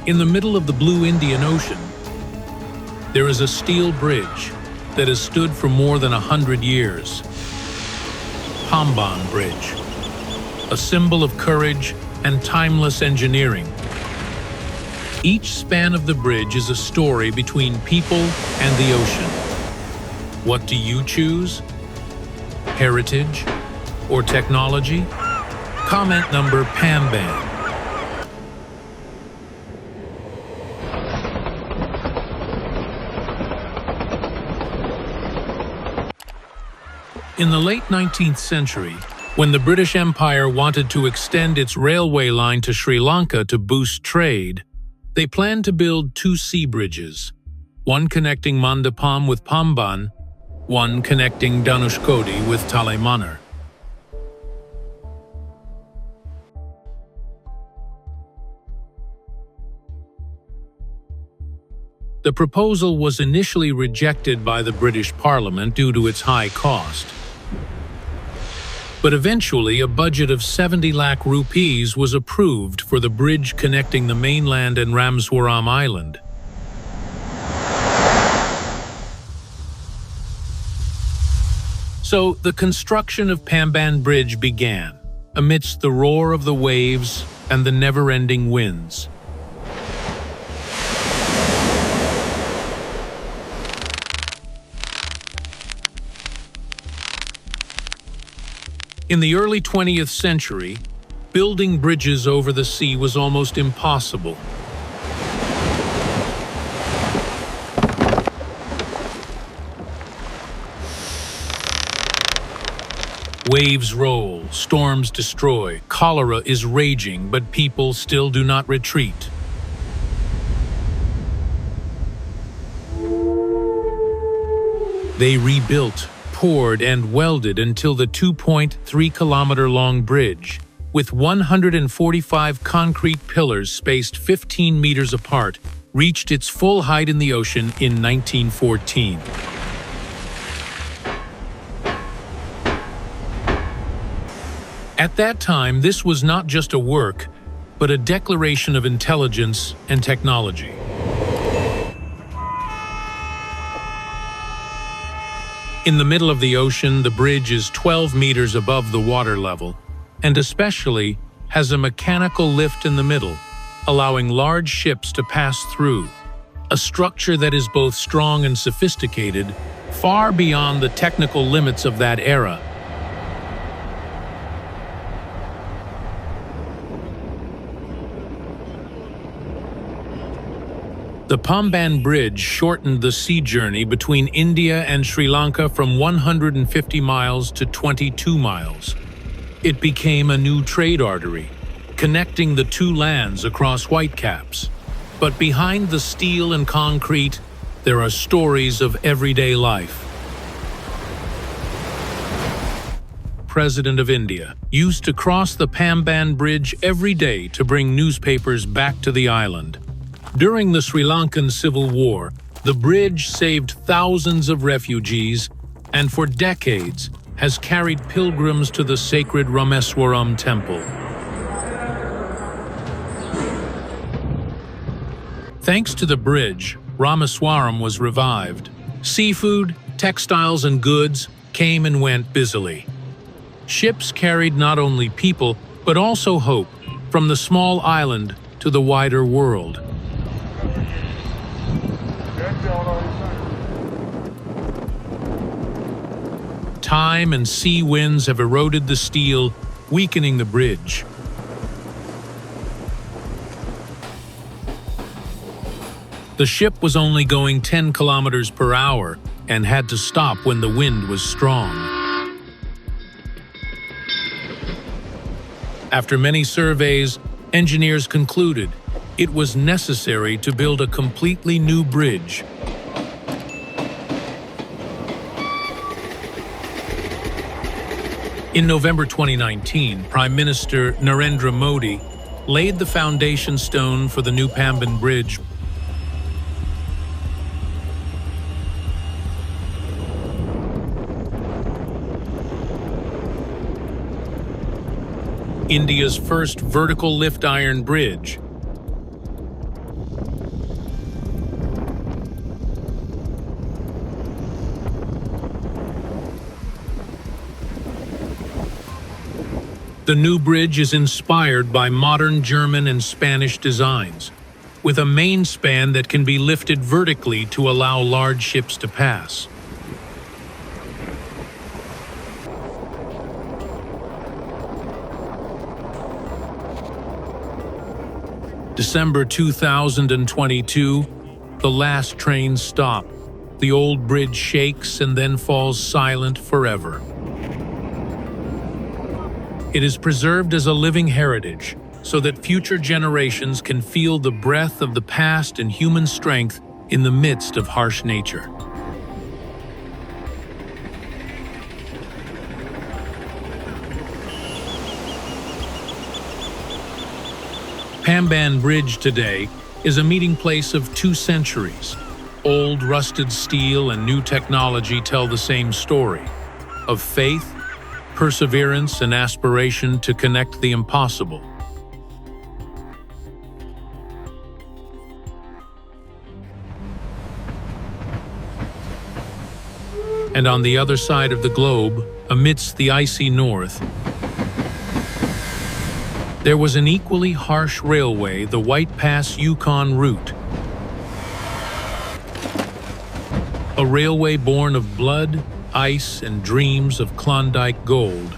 In the middle of the blue Indian Ocean, there is a steel bridge that has stood for more than 100 years. Pamban Bridge, a symbol of courage and timeless engineering. Each span of the bridge is a story between people and the ocean. What do you choose? Heritage or technology? Comment number Pamban. In the late 19th century, when the British Empire wanted to extend its railway line to Sri Lanka to boost trade, they planned to build two sea bridges, one connecting Mandapam with Pamban, one connecting Dhanushkodi with Talaimanar. The proposal was initially rejected by the British Parliament due to its high cost. But eventually, a budget of 70 lakh rupees was approved for the bridge connecting the mainland and Rameswaram Island. So, the construction of Pamban Bridge began, amidst the roar of the waves and the never-ending winds. In the early 20th century, building bridges over the sea was almost impossible. Waves roll, storms destroy, cholera is raging, but people still do not retreat. They rebuilt, poured and welded until the 2.3-kilometer-long bridge, with 145 concrete pillars spaced 15 meters apart, reached its full height in the ocean in 1914. At that time, this was not just a work, but a declaration of intelligence and technology. In the middle of the ocean, the bridge is 12 meters above the water level, and especially has a mechanical lift in the middle, allowing large ships to pass through, a structure that is both strong and sophisticated, far beyond the technical limits of that era. The Pamban Bridge shortened the sea journey between India and Sri Lanka from 150 miles to 22 miles. It became a new trade artery, connecting the two lands across Whitecaps. But behind the steel and concrete, there are stories of everyday life. President of India used to cross the Pamban Bridge every day to bring newspapers back to the island. During the Sri Lankan Civil War, the bridge saved thousands of refugees and for decades has carried pilgrims to the sacred Rameswaram temple. Thanks to the bridge, Rameswaram was revived. Seafood, textiles, and goods came and went busily. Ships carried not only people, but also hope from the small island to the wider world. Time and sea winds have eroded the steel, weakening the bridge. The ship was only going 10 kilometers per hour and had to stop when the wind was strong. After many surveys, engineers concluded it was necessary to build a completely new bridge. In November 2019, Prime Minister Narendra Modi laid the foundation stone for the new Pamban Bridge. India's first vertical lift iron bridge. The new bridge is inspired by modern German and Spanish designs, with a main span that can be lifted vertically to allow large ships to pass. December 2022, the last trains stop. The old bridge shakes and then falls silent forever. It is preserved as a living heritage, so that future generations can feel the breath of the past and human strength in the midst of harsh nature. Pamban Bridge today is a meeting place of two centuries. Old rusted steel and new technology tell the same story, of faith, perseverance, and aspiration to connect the impossible. And on the other side of the globe, amidst the icy north, there was an equally harsh railway, the White Pass Yukon route. A railway born of blood, ice, and dreams of Klondike gold.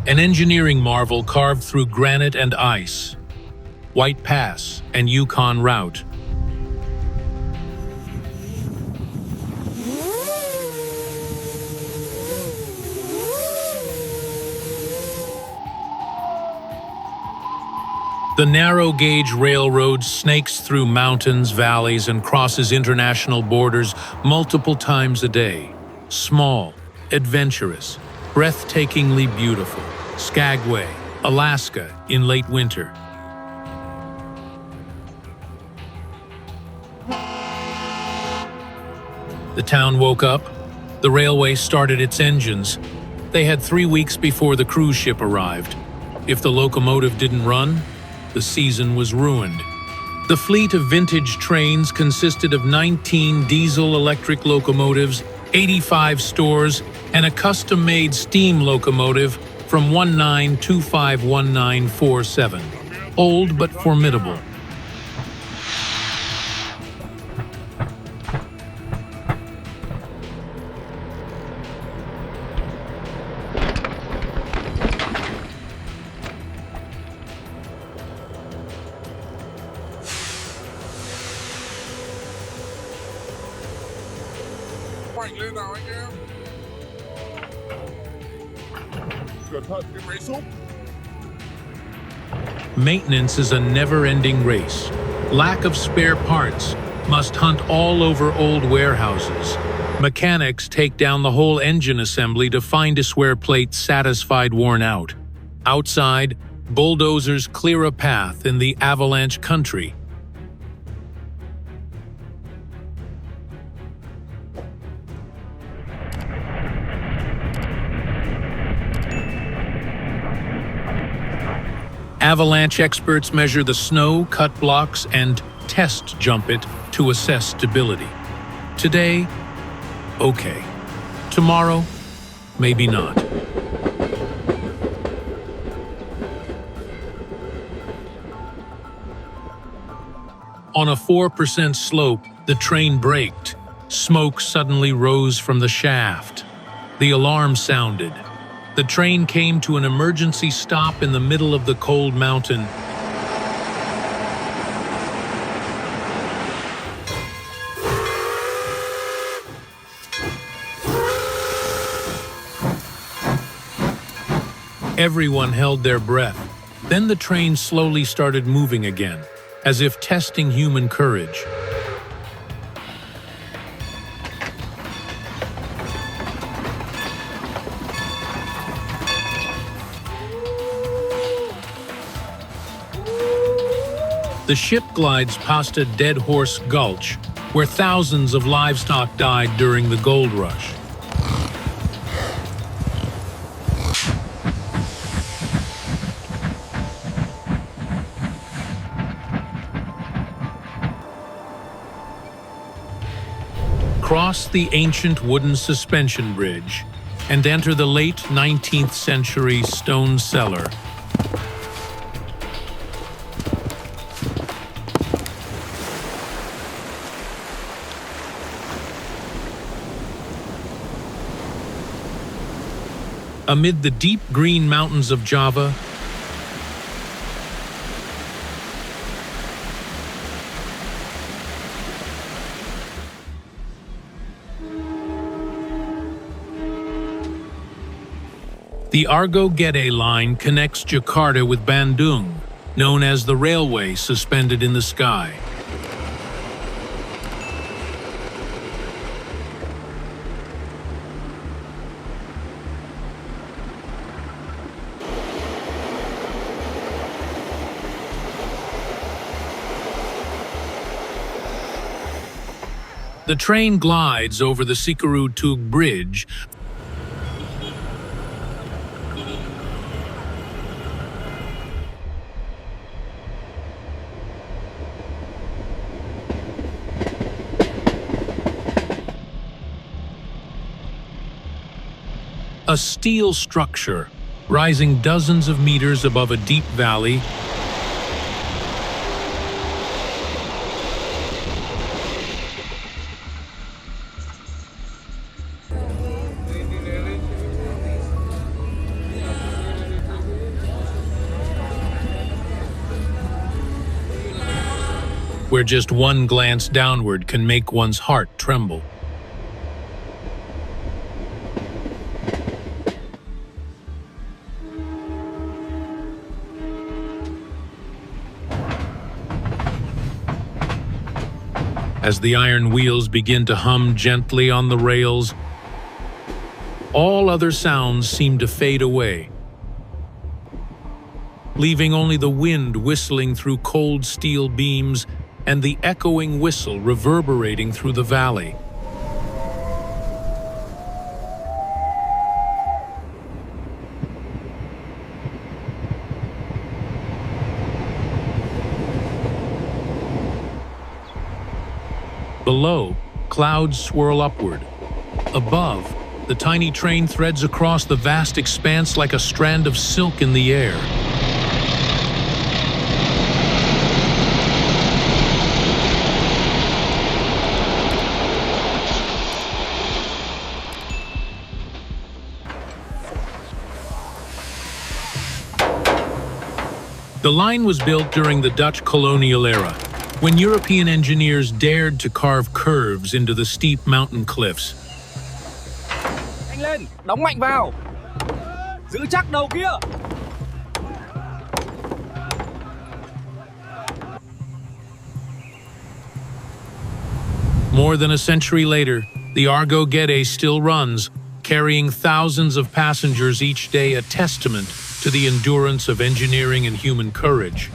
An engineering marvel carved through granite and ice. White Pass and Yukon route. The narrow-gauge railroad snakes through mountains, valleys, and crosses international borders multiple times a day. Small, adventurous, breathtakingly beautiful. Skagway, Alaska, in late winter. The town woke up. The railway started its engines. They had 3 weeks before the cruise ship arrived. If the locomotive didn't run, the season was ruined. The fleet of vintage trains consisted of 19 diesel-electric locomotives, 85 stores, and a custom-made steam locomotive from 1925-1947. Old but formidable. Maintenance is a never-ending race. Lack of spare parts. Must hunt all over old warehouses. Mechanics take down the whole engine assembly to find a square plate satisfied worn out. Outside, bulldozers clear a path in the avalanche country. Avalanche experts measure the snow, cut blocks, and test jump it to assess stability. Today, okay. Tomorrow, maybe not. On a 4% slope, the train braked. Smoke suddenly rose from the shaft. The alarm sounded. The train came to an emergency stop in the middle of the cold mountain. Everyone held their breath. Then the train slowly started moving again, as if testing human courage. The ship glides past a dead horse gulch, where thousands of livestock died during the gold rush. cross the ancient wooden suspension bridge, and enter the late 19th century stone cellar. Amid the deep green mountains of Java, the Argo Gede line connects Jakarta with Bandung, known as the railway suspended in the sky. The train glides over the Tug Bridge, a steel structure rising dozens of meters above a deep valley. Where just one glance downward can make one's heart tremble. As the iron wheels begin to hum gently on the rails, all other sounds seem to fade away, leaving only the wind whistling through cold steel beams and the echoing whistle reverberating through the valley. Below, clouds swirl upward. Above, the tiny train threads across the vast expanse like a strand of silk in the air. The line was built during the Dutch colonial era, when European engineers dared to carve curves into the steep mountain cliffs. Nhanh lên, đóng mạnh vào. Giữ chắc đầu kia. More than a century later, the Argo Gede still runs, carrying thousands of passengers each day, a testament to the endurance of engineering and human courage.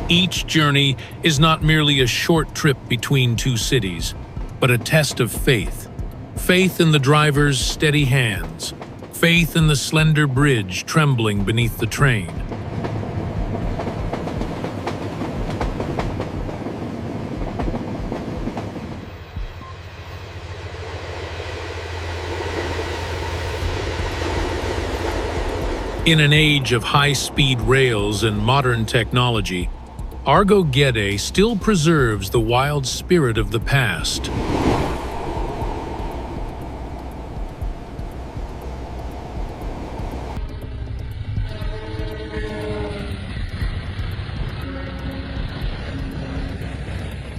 Each journey is not merely a short trip between two cities, but a test of faith. Faith in the driver's steady hands. Faith in the slender bridge trembling beneath the train. In an age of high-speed rails and modern technology, Argo Gede still preserves the wild spirit of the past.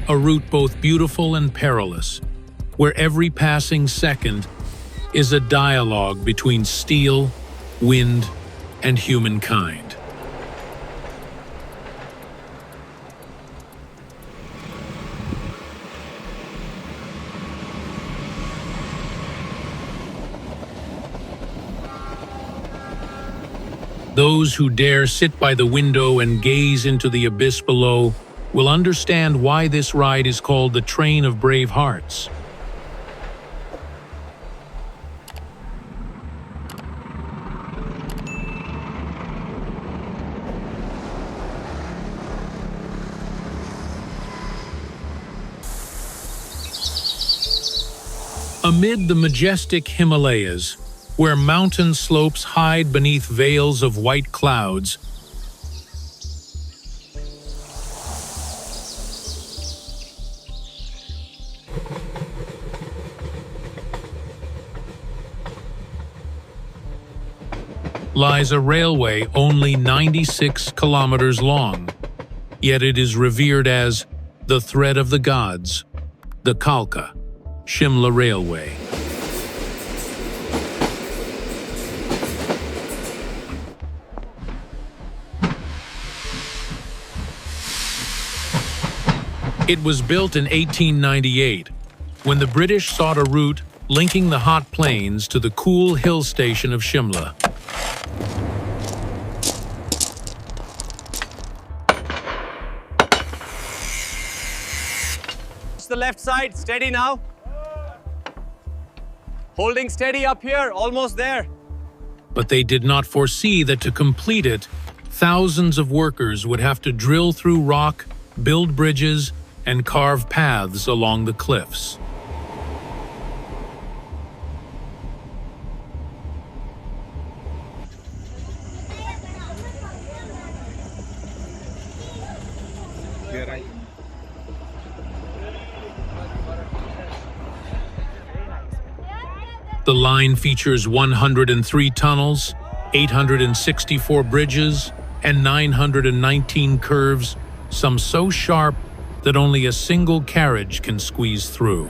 A route both beautiful and perilous, where every passing second is a dialogue between steel, wind, and humankind. Those who dare sit by the window and gaze into the abyss below will understand why this ride is called the Train of Brave Hearts. Amid the majestic Himalayas, where mountain slopes hide beneath veils of white clouds, lies a railway only 96 kilometers long, yet it is revered as the thread of the gods, the Kalka, Shimla Railway. It was built in 1898, when the British sought a route linking the hot plains to the cool hill station of Shimla. The left side, steady now. Holding steady up here, almost there. But they did not foresee that to complete it, thousands of workers would have to drill through rock, build bridges, and carve paths along the cliffs. The line features 103 tunnels, 864 bridges, and 919 curves, some so sharp that only a single carriage can squeeze through.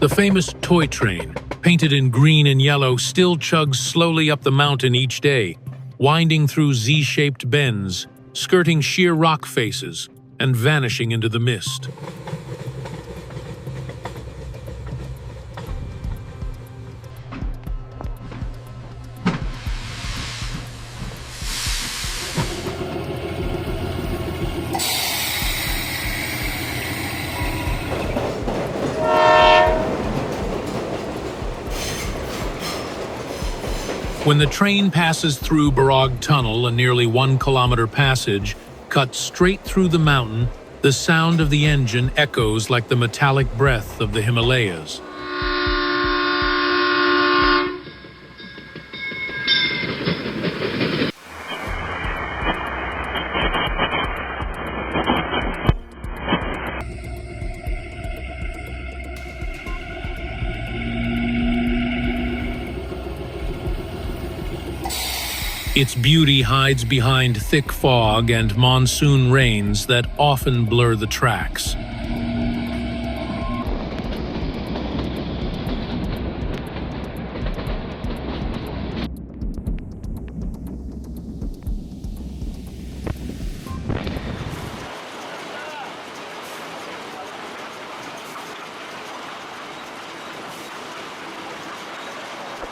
The famous toy train, painted in green and yellow, still chugs slowly up the mountain each day, winding through Z-shaped bends, skirting sheer rock faces, and vanishing into the mist. When the train passes through Barog Tunnel, a nearly 1 kilometer passage, cut straight through the mountain, the sound of the engine echoes like the metallic breath of the Himalayas. Its beauty hides behind thick fog and monsoon rains that often blur the tracks.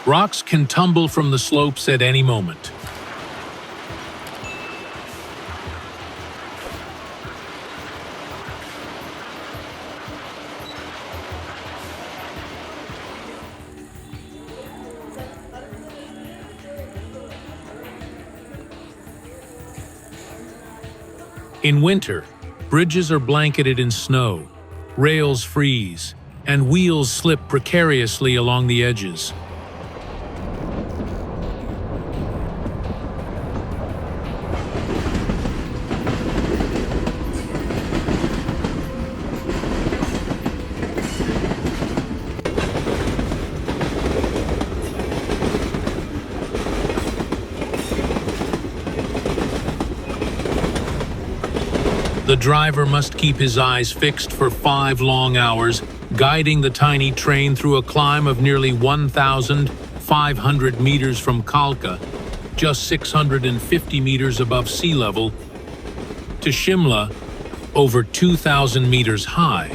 Rocks can tumble from the slopes at any moment. In winter, bridges are blanketed in snow, rails freeze, and wheels slip precariously along the edges. The driver must keep his eyes fixed for 5 long hours, guiding the tiny train through a climb of nearly 1,500 meters from Kalka, just 650 meters above sea level, to Shimla, over 2,000 meters high.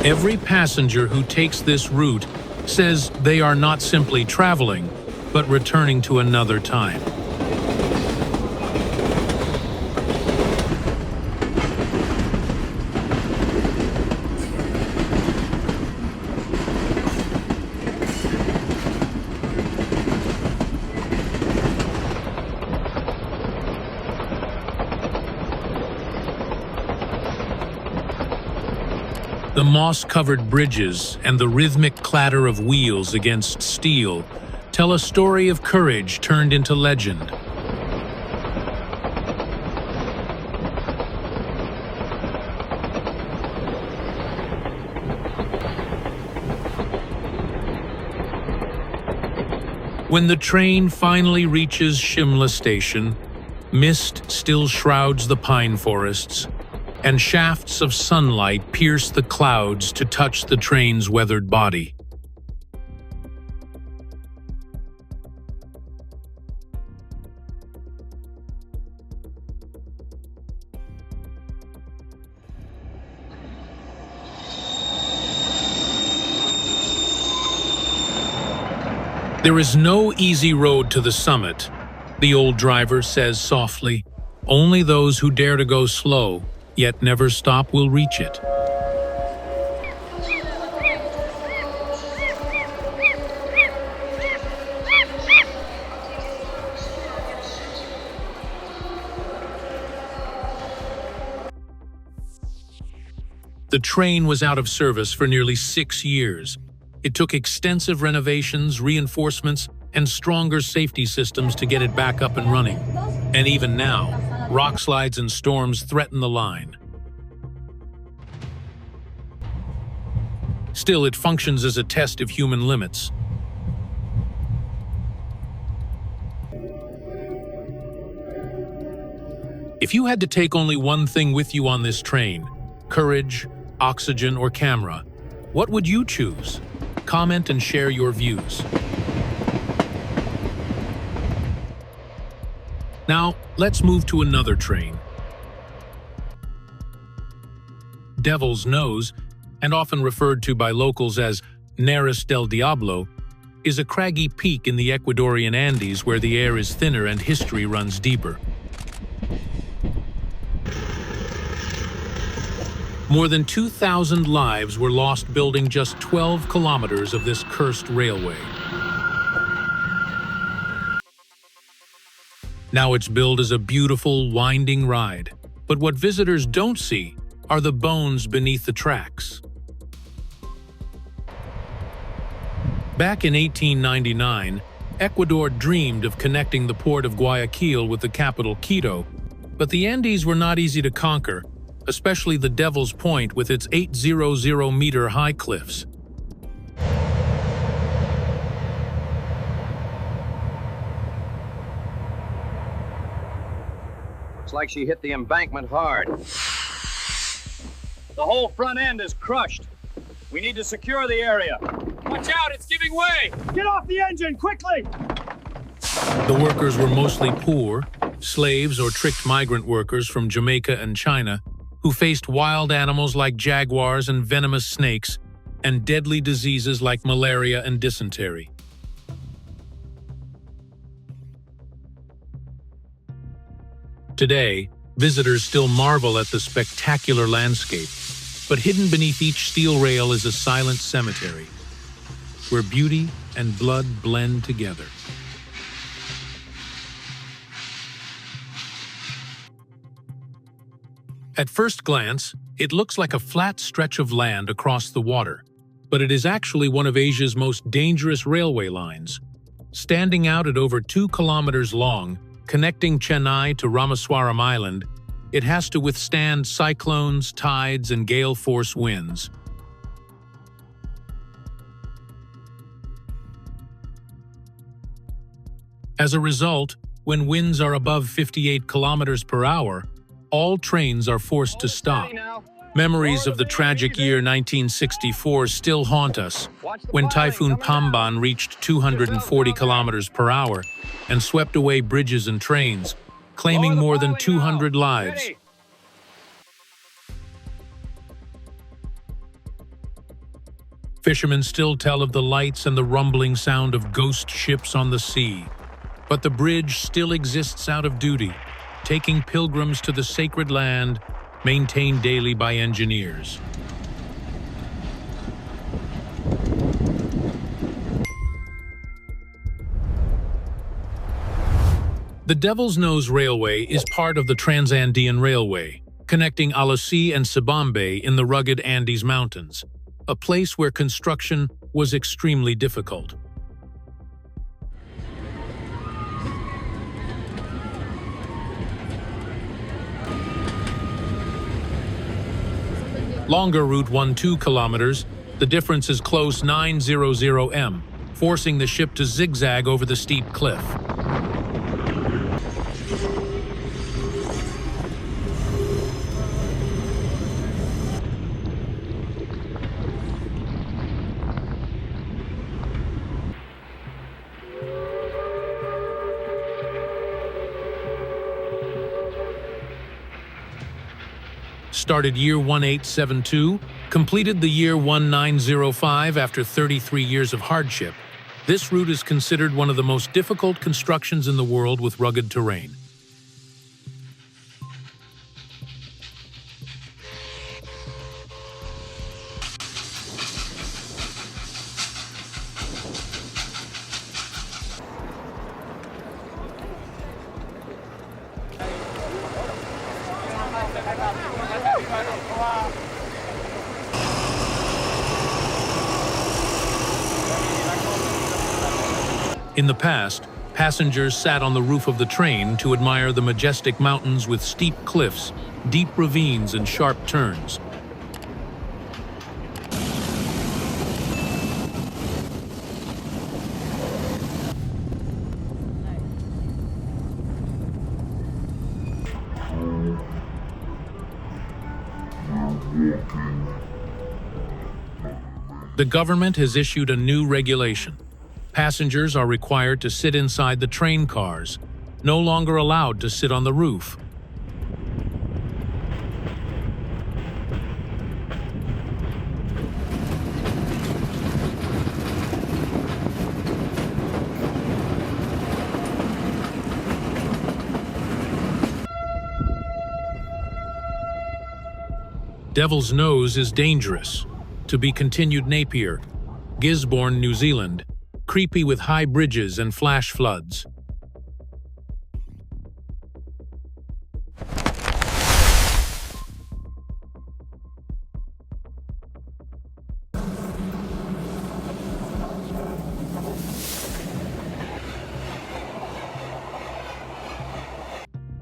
Every passenger who takes this route says they are not simply traveling, but returning to another time. The moss-covered bridges and the rhythmic clatter of wheels against steel tell a story of courage turned into legend. When the train finally reaches Shimla station, mist still shrouds the pine forests, and shafts of sunlight pierce the clouds to touch the train's weathered body. There is no easy road to the summit, the old driver says softly. Only those who dare to go slow, yet never stop, will reach it. The train was out of service for nearly 6 years. It took extensive renovations, reinforcements, and stronger safety systems to get it back up and running. And even now, rockslides and storms threaten the line. Still, it functions as a test of human limits. If you had to take only one thing with you on this train, courage, oxygen, or camera, what would you choose? Comment and share your views. Now, let's move to another train. Devil's Nose, and often referred to by locals as Neres del Diablo, is a craggy peak in the Ecuadorian Andes where the air is thinner and history runs deeper. More than 2,000 lives were lost building just 12 kilometers of this cursed railway. Now it's billed as a beautiful, winding ride, but what visitors don't see are the bones beneath the tracks. Back in 1899, Ecuador dreamed of connecting the port of Guayaquil with the capital Quito, but the Andes were not easy to conquer, especially the Devil's Point with its 800-meter high cliffs. Looks like she hit the embankment hard. The whole front end is crushed. We need to secure the area. Watch out, it's giving way! Get off the engine, quickly! The workers were mostly poor, slaves or tricked migrant workers from Jamaica and China, who faced wild animals like jaguars and venomous snakes, and deadly diseases like malaria and dysentery. Today, visitors still marvel at the spectacular landscape, but hidden beneath each steel rail is a silent cemetery, where beauty and blood blend together. At first glance, it looks like a flat stretch of land across the water, but it is actually one of Asia's most dangerous railway lines. Standing out at over 2 kilometers long, connecting Chennai to Ramaswaram Island, it has to withstand cyclones, tides, and gale-force winds. As a result, when winds are above 58 kilometers per hour, all trains are forced to stop. Memories of the tragic year 1964 still haunt us, when Typhoon Pamban reached 240 kilometers per hour and swept away bridges and trains, claiming more than 200 lives. Fishermen still tell of the lights and the rumbling sound of ghost ships on the sea. But the bridge still exists out of duty, taking pilgrims to the sacred land, maintained daily by engineers. The Devil's Nose Railway is part of the Trans-Andean Railway, connecting Alasí and Sibambe in the rugged Andes Mountains, a place where construction was extremely difficult. Longer route 12 kilometers, the difference is close 900 m, forcing the ship to zigzag over the steep cliff. Started year 1872, completed the year 1905 after 33 years of hardship, this route is considered one of the most difficult constructions in the world with rugged terrain. In the past, passengers sat on the roof of the train to admire the majestic mountains with steep cliffs, deep ravines, and sharp turns. The government has issued a new regulation. Passengers are required to sit inside the train cars, no longer allowed to sit on the roof. Devil's Nose is dangerous. To be continued. Napier, Gisborne, New Zealand. Creepy with high bridges and flash floods.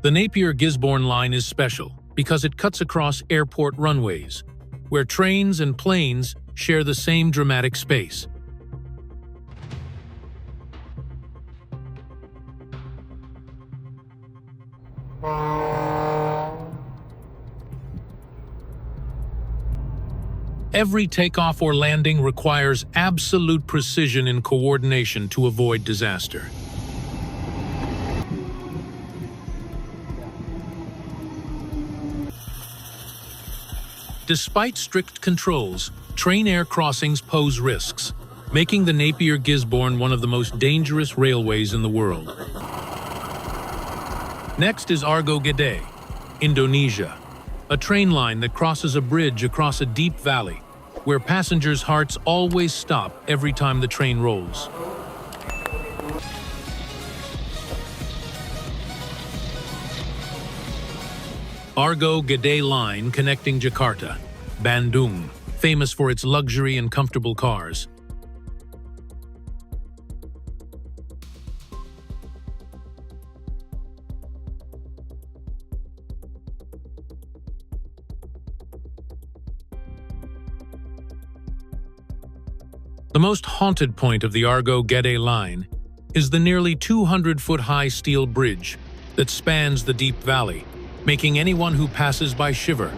The Napier-Gisborne line is special because it cuts across airport runways, where trains and planes share the same dramatic space. Every takeoff or landing requires absolute precision and coordination to avoid disaster. Despite strict controls, train-air crossings pose risks, making the Napier-Gisborne one of the most dangerous railways in the world. Next is Argo Gede, Indonesia, a train line that crosses a bridge across a deep valley, where passengers' hearts always stop every time the train rolls. Argo Gede line connecting Jakarta, Bandung, famous for its luxury and comfortable cars. The most haunted point of the Argo Gede line is the nearly 200-foot-high steel bridge that spans the deep valley, making anyone who passes by shiver.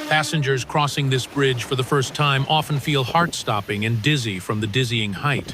Passengers crossing this bridge for the first time often feel heart-stopping and dizzy from the dizzying height.